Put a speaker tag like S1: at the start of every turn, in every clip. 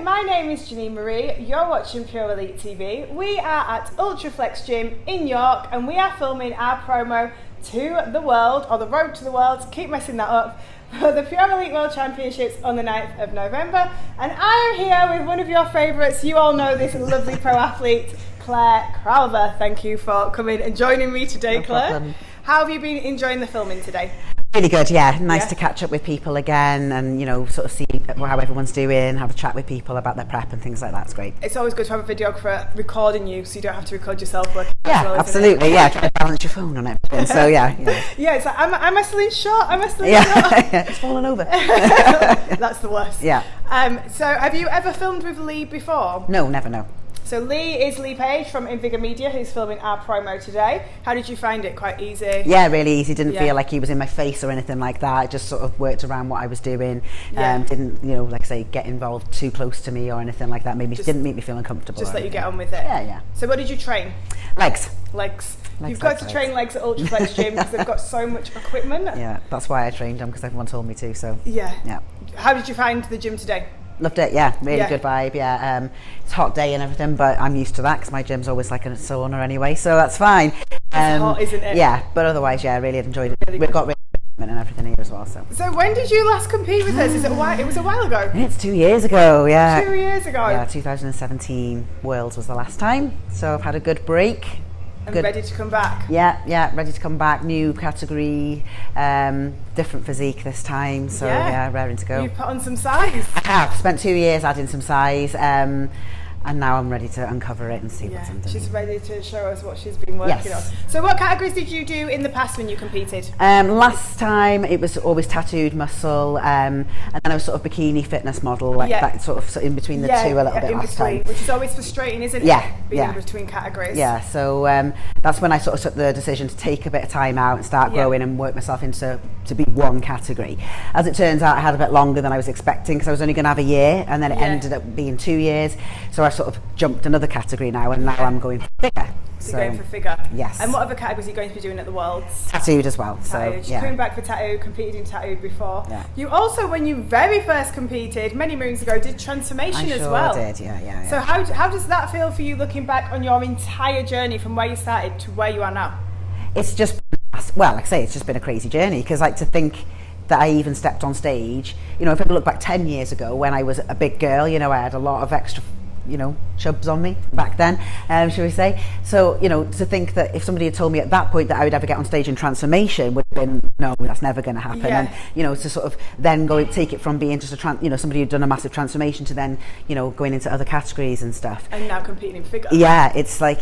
S1: my name is Janine Marie, you're watching Pure Elite TV. We are at Ultraflex Gym in York and we are filming our promo to the world, or the road to the world, keep messing that up, for the Pure Elite World Championships on the 9th of November. And I am here with one of your favourites, you all know this lovely pro athlete, Claire Crowther. Thank you for coming and joining me today,
S2: No
S1: Claire.
S2: problem.
S1: How have you been enjoying the filming today?
S2: Really good, yeah. Nice to catch up with people again and, you know, sort of see how everyone's doing, have a chat with people about their prep and things like that. It's great.
S1: It's always good to have a videographer recording you so you don't have to record yourself.
S2: Yeah, absolutely, yeah. Try to balance your phone on everything. So, yeah.
S1: Yeah, it's like, am I still in shot? Am I still in
S2: Yeah,
S1: shot?
S2: it's fallen over.
S1: That's the worst.
S2: Yeah.
S1: So have you ever filmed with Lee before?
S2: No, never, no.
S1: So Lee is Lee Page from Invigor Media, who's filming our promo today. How did you find it? Quite easy?
S2: Yeah, really easy. Didn't feel like he was in my face or anything like that. It just sort of worked around what I was doing. Didn't, you know, like I say, get involved too close to me or anything like that. Maybe didn't make me feel uncomfortable.
S1: Just let you get on with it.
S2: Yeah.
S1: So what did you train?
S2: Legs.
S1: You've got to train legs at Ultraflex Gym because they've got so much equipment.
S2: Yeah, that's why I trained them, because everyone told me to. So
S1: yeah. How did you find the gym today?
S2: Loved it, yeah, really good vibe, yeah. It's a hot day and everything, but I'm used to that because my gym's always like a sauna anyway, so that's fine.
S1: It's hot, isn't it?
S2: Yeah, but otherwise, yeah, I really enjoyed it. We've got really good equipment and everything here as well, so.
S1: So when did you last compete with us? It was a while ago?
S2: It's 2 years ago, yeah.
S1: 2 years ago?
S2: Yeah, 2017 Worlds was the last time, so I've had a good break.
S1: And ready to come back?
S2: Yeah, ready to come back. New category, different physique this time. So yeah, raring to go.
S1: You've put on some size.
S2: I have spent 2 years adding some size, and now I'm ready to uncover it and see what's under.
S1: She's ready to show us what she's been working on. So what categories did you do in the past when you competed?
S2: Last time it was always tattooed muscle, and then I was sort of bikini fitness model, like that sort of in between the two a little bit last time.
S1: Which is always frustrating, isn't it? Being in between categories.
S2: Yeah, so that's when I sort of took the decision to take a bit of time out and start growing and work myself into to be one category. As it turns out, I had a bit longer than I was expecting because I was only going to have a year, and then it ended up being 2 years. So I sort of jumped another category now, and now I'm going for figure.
S1: So you're going for figure?
S2: Yes.
S1: And what other categories are you going to be doing at the Worlds?
S2: Tattooed as well.
S1: Tattooed.
S2: So
S1: You're coming back for tattoo, competed in tattooed before.
S2: Yeah.
S1: You also, when you very first competed, many moons ago, did transformation as well.
S2: I did, yeah.
S1: So how does that feel for you looking back on your entire journey from where you started to where you are now?
S2: It's just, well, like I say, it's just been a crazy journey, because like to think that I even stepped on stage, you know, if I look back 10 years ago when I was a big girl, you know, I had a lot of extra, you know, chubs on me back then, shall we say. So, you know, to think that if somebody had told me at that point that I would ever get on stage in transformation would have been, no, that's never going to happen. And, you know, to sort of then go and take it from being just you know, somebody who'd done a massive transformation to then, you know, going into other categories and stuff.
S1: And now competing in figure.
S2: Yeah, it's like,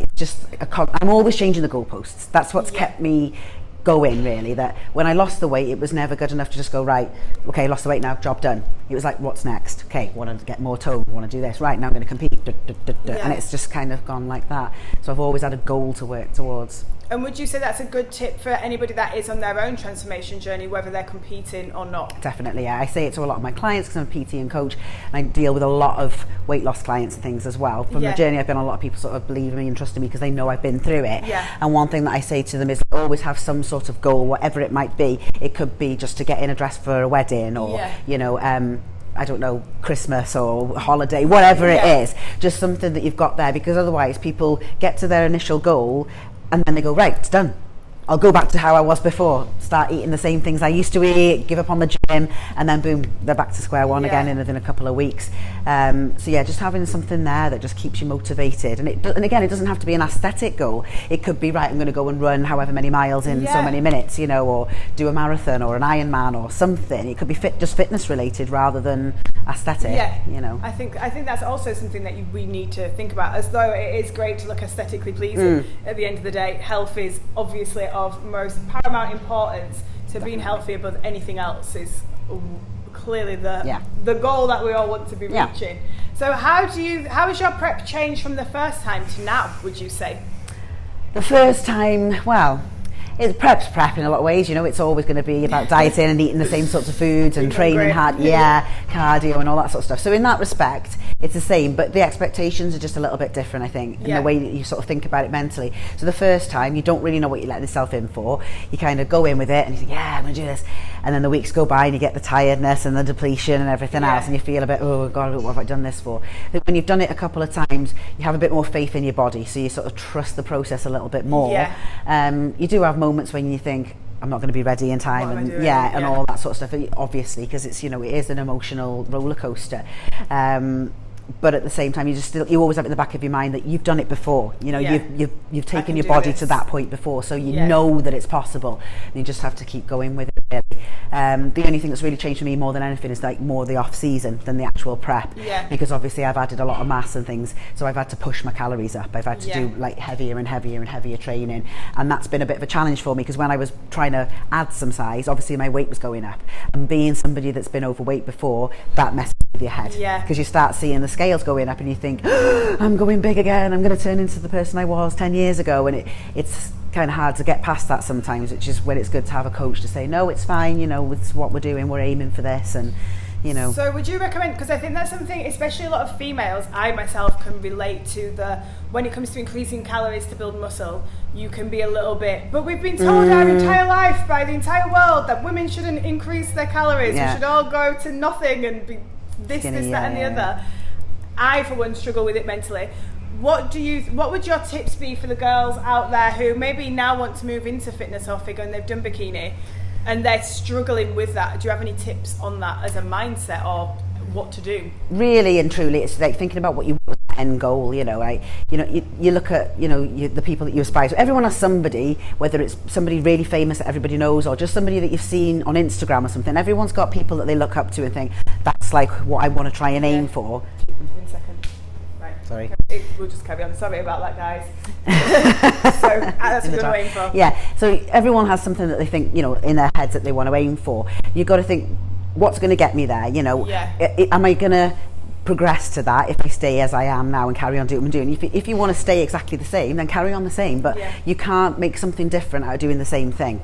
S2: I'm always changing the goalposts. That's what's kept me going, really, that when I lost the weight, it was never good enough to just go, right, okay, lost the weight now, job done. It was like, what's next? Okay, want to get more tone, want to do this, right, now I'm going to compete, and it's just kind of gone like that. So I've always had a goal to work towards.
S1: And would you say that's a good tip for anybody that is on their own transformation journey, whether they're competing or not?
S2: Definitely, yeah. I say it to a lot of my clients because I'm a PT and coach, and I deal with a lot of weight loss clients and things as well. From the journey I've been on, a lot of people sort of believe in me and trust in me because they know I've been through it. And one thing that I say to them is always have some sort of goal, whatever it might be. It could be just to get in a dress for a wedding, or, you know, I don't know, Christmas or holiday, whatever it is. Just something that you've got there, because otherwise people get to their initial goal and then they go, right, it's done. I'll go back to how I was before, start eating the same things I used to eat, give up on the gym, and then boom, they're back to square one again within a couple of weeks. So yeah, just having something there that just keeps you motivated. And again, it doesn't have to be an aesthetic goal. It could be, right, I'm going to go and run however many miles in so many minutes, you know, or do a marathon or an Ironman or something. It could be just fitness related rather than aesthetic, you know.
S1: I think that's also something that we need to think about, as though it is great to look aesthetically pleasing. At the end of the day, health is obviously of most paramount importance. So being healthy above anything else is clearly the goal that we all want to be reaching. So how has your prep changed from the first time to now, would you say?
S2: The first time, well, prep's prep in a lot of ways, you know. It's always going to be about dieting and eating the same sorts of foods and training hard, cardio and all that sort of stuff. So in that respect, it's the same, but the expectations are just a little bit different, I think, in the way that you sort of think about it mentally. So the first time, you don't really know what you're letting yourself in for. You kind of go in with it and you think, yeah, I'm going to do this. and then the weeks go by and you get the tiredness and the depletion and everything else, and you feel a bit, oh God, what have I done this for? When you've done it a couple of times, you have a bit more faith in your body, so you sort of trust the process a little bit more. You do have moments when you think, I'm not going to be ready in time, and all that sort of stuff, obviously, because it's, you know, it is an emotional roller coaster. But at the same time, you always have it in the back of your mind that you've done it before. You know, you've taken your body to that point before, so you know that it's possible, and you just have to keep going with it. Really. The only thing that's really changed for me more than anything is like more the off season than the actual prep. Because obviously I've added a lot of mass and things, so I've had to push my calories up. I've had to do like heavier and heavier and heavier training, and that's been a bit of a challenge for me, because when I was trying to add some size, obviously my weight was going up, and being somebody that's been overweight before, that messes with your head, because you start seeing the scales going up and you think, oh, I'm going big again, I'm going to turn into the person I was 10 years ago, and it's kind of hard to get past that sometimes, which is when it's good to have a coach to say, no, it's fine, you know, it's what we're doing, we're aiming for this, and you know. So
S1: would you recommend, because I think that's something, especially a lot of females, I myself can relate to, when it comes to increasing calories to build muscle, you can be a little bit, but we've been told our entire life by the entire world that women shouldn't increase their calories, we should all go to nothing and be this, skinny, that and the other. I, for one, struggle with it mentally. What would your tips be for the girls out there who maybe now want to move into fitness or figure, and they've done bikini and they're struggling with that? Do you have any tips on that as a mindset, or what to do?
S2: Really and truly, it's like thinking about what you want as end goal. You know, you look at, you know, the people that you aspire to. Everyone has somebody, whether it's somebody really famous that everybody knows, or just somebody that you've seen on Instagram or something. Everyone's got people that they look up to and think, that's like what I want to try and aim for.
S1: 1 second. Right.
S2: Sorry.
S1: We'll just carry on. Sorry about that, guys. So that's what you're aiming for.
S2: Yeah. So everyone has something that they think, you know, in their heads that they want to aim for. You've got to think, what's going to get me there? You know, am I going to progress to that if I stay as I am now and carry on doing what I'm doing? If you want to stay exactly the same, then carry on the same. But you can't make something different out of doing the same thing.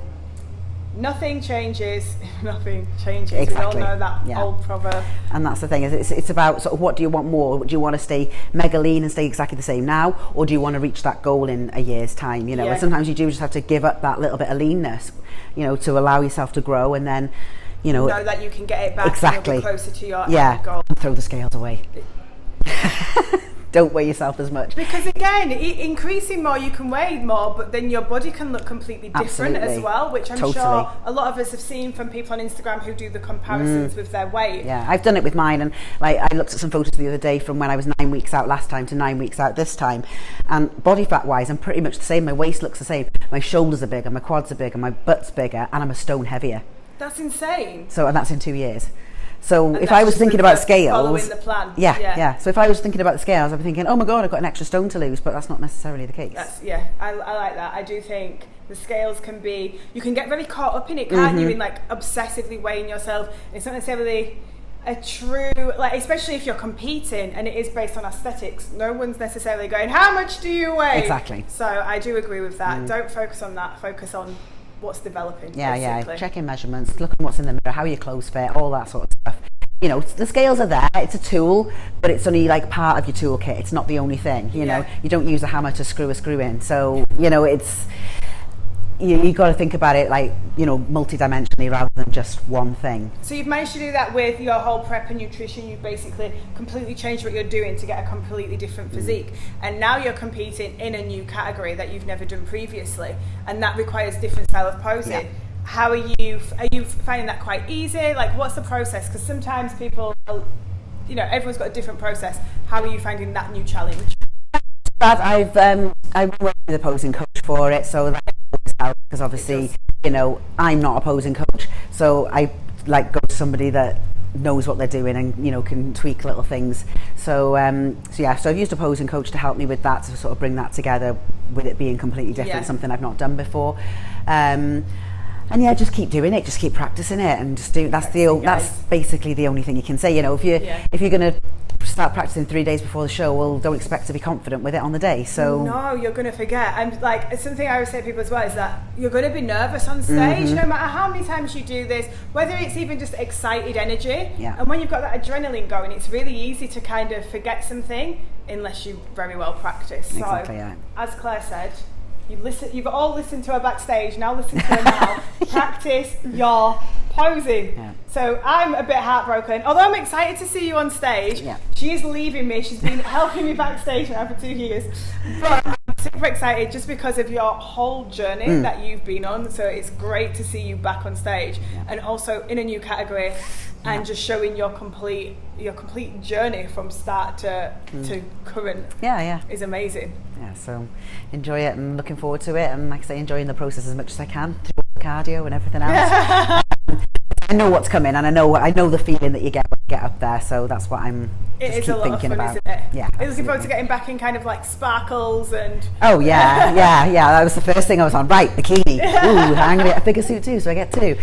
S1: Nothing changes if nothing changes.
S2: Exactly.
S1: We all know that old proverb.
S2: And that's the thing, is it's about sort of, what do you want more? Do you want to stay mega lean and stay exactly the same now, or do you want to reach that goal in a year's time? You know, and sometimes you do just have to give up that little bit of leanness, you know, to allow yourself to grow, and then, you know
S1: that you can get it back
S2: exactly.
S1: and you'll be closer to your goal.
S2: And throw the scales away. Don't weigh yourself as much,
S1: because again, increasing more, you can weigh more, but then your body can look completely different as well, which I'm sure a lot of us have seen from people on Instagram who do the comparisons with their weight.
S2: I've done it with mine, and like I looked at some photos the other day from when I was 9 weeks out last time to 9 weeks out this time, and body fat wise I'm pretty much the same. My waist looks the same, my shoulders are bigger, my quads are bigger, my butt's bigger, and I'm a stone heavier.
S1: That's insane.
S2: So, and that's in 2 years. So if I was thinking about scales,
S1: following the plan.
S2: So if I was thinking about the scales, I'd be thinking, oh my God, I've got an extra stone to lose, but that's not necessarily the case.
S1: I like that. I do think the scales can be, you can get very caught up in it, can't you, in like obsessively weighing yourself. It's not necessarily a true, like, especially if you're competing and it is based on aesthetics, no one's necessarily going, how much do you weigh?
S2: Exactly.
S1: So I do agree with that. Don't focus on that, focus on what's developing. Basically.
S2: Checking measurements, looking what's in the mirror, how your clothes fit, all that sort of stuff. You know, the scales are there, it's a tool, but it's only like part of your toolkit. It's not the only thing, you know. You don't use a hammer to screw a screw in. So, you know, it's, you got to think about it like, you know, multidimensionally rather than just one thing.
S1: So you've managed to do that with your whole prep and nutrition. You've basically completely changed what you're doing to get a completely different physique. And now you're competing in a new category that you've never done previously. And that requires different style of posing. How are you finding that quite easy? Like, what's the process? Because sometimes people, you know, everyone's got a different process. How are you finding that new challenge?
S2: I've worked with a posing coach for it, so that always helps, because obviously, you know, I'm not a posing coach, so I like go to somebody that knows what they're doing and, you know, can tweak little things. So I've used a posing coach to help me with that, to sort of bring that together with it being completely different, something I've not done before. And just keep doing it, just keep practicing it, and just do. That's basically the only thing you can say. You know, if you're going to start practicing 3 days before the show, well, don't expect to be confident with it on the day. So
S1: no, you're going to forget. And like, something I always say to people as well is that you're going to be nervous on stage, no matter how many times you do this, whether it's even just excited energy. And when you've got that adrenaline going, it's really easy to kind of forget something unless you very well practice.
S2: Exactly,
S1: so, as Claire said, you've all listened to her backstage, now listen to her now. Practice your posing.
S2: Yeah.
S1: So I'm a bit heartbroken. Although I'm excited to see you on stage, she is leaving me. She's been helping me backstage now for 2 years. But I'm super excited just because of your whole journey that you've been on. So it's great to see you back on stage and also in a new category and just showing your complete journey from start to current. Is amazing.
S2: Yeah, so enjoy it and looking forward to it, and like I say, enjoying the process as much as I can through the cardio and everything else. I know what's coming, and I know the feeling that you get when you get up there, so that's what I'm just keep thinking about.
S1: Isn't it?
S2: Yeah,
S1: I'm looking forward to getting back in kind of like sparkles and...
S2: Oh yeah, that was the first thing I was on. Right, bikini. Ooh, I'm going to get a figure suit too, so I get two.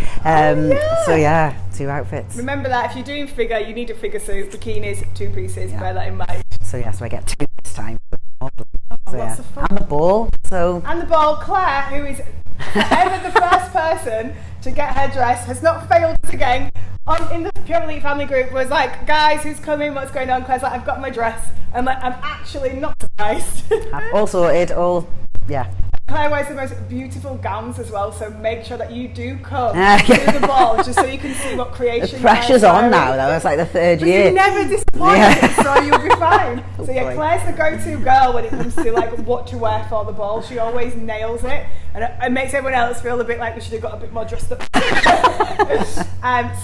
S2: So yeah, 2 outfits.
S1: Remember that if you're doing figure, you need a figure suit. Bikinis, 2 pieces, bear that in mind.
S2: So yeah, so I get 2 this time.
S1: So lots of fun.
S2: And the ball.
S1: And the ball, Claire, who is ever the first person to get her dress, has not failed us again. In the Pure Elite family group was like, guys, who's coming? What's going on? Claire's like, I've got my dress. I'm like, I'm actually not surprised.
S2: I've all sorted,
S1: Claire wears the most beautiful gowns as well, so make sure that you do come to the ball just so you can see what creation.
S2: The pressure's on now, though. It's like the 3rd year.
S1: You never disappoint, so you'll be fine. So yeah, Claire's the go-to girl when it comes to like what to wear for the ball. She always nails it, and it makes everyone else feel a bit like we should have got a bit more dressed up.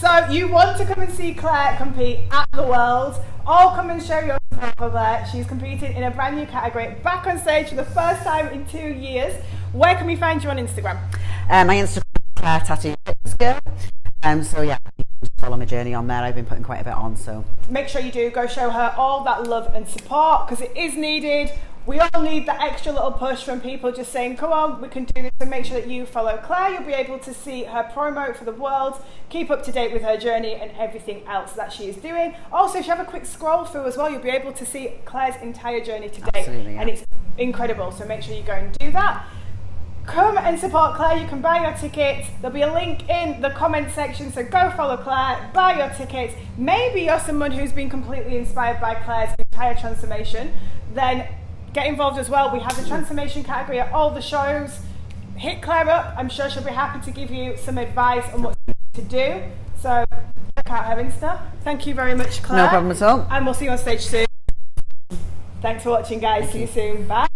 S1: So you want to come and see Claire compete at the World? Or come and show your support for Claire. She's competing in a brand new category, back on stage for the first time in 2 years. Where can we find you on Instagram?
S2: My Instagram is Claire Tattoo Fitness Girl. So yeah, you can just follow my journey on there. I've been putting quite a bit on, so
S1: make sure you do go show her all that love and support, because it is needed. We all need that extra little push from people just saying, come on, we can do this. So make sure that you follow Claire. You'll be able to see her promo for the World, keep up to date with her journey and everything else that she is doing. Also, if you have a quick scroll through as well, you'll be able to see Claire's entire journey to date. And it's incredible, so make sure you go and do that. Come and support Claire. You can buy your tickets. There'll be a link in the comment section, so go follow Claire, buy your tickets. Maybe you're someone who's been completely inspired by Claire's entire transformation, then get involved as well. We have the transformation category at all the shows. Hit Claire up. I'm sure she'll be happy to give you some advice on what to do. So check out her Insta. Thank you very much, Claire.
S2: No problem at all.
S1: And we'll see you on stage soon. Thanks for watching, guys. See you soon. Bye.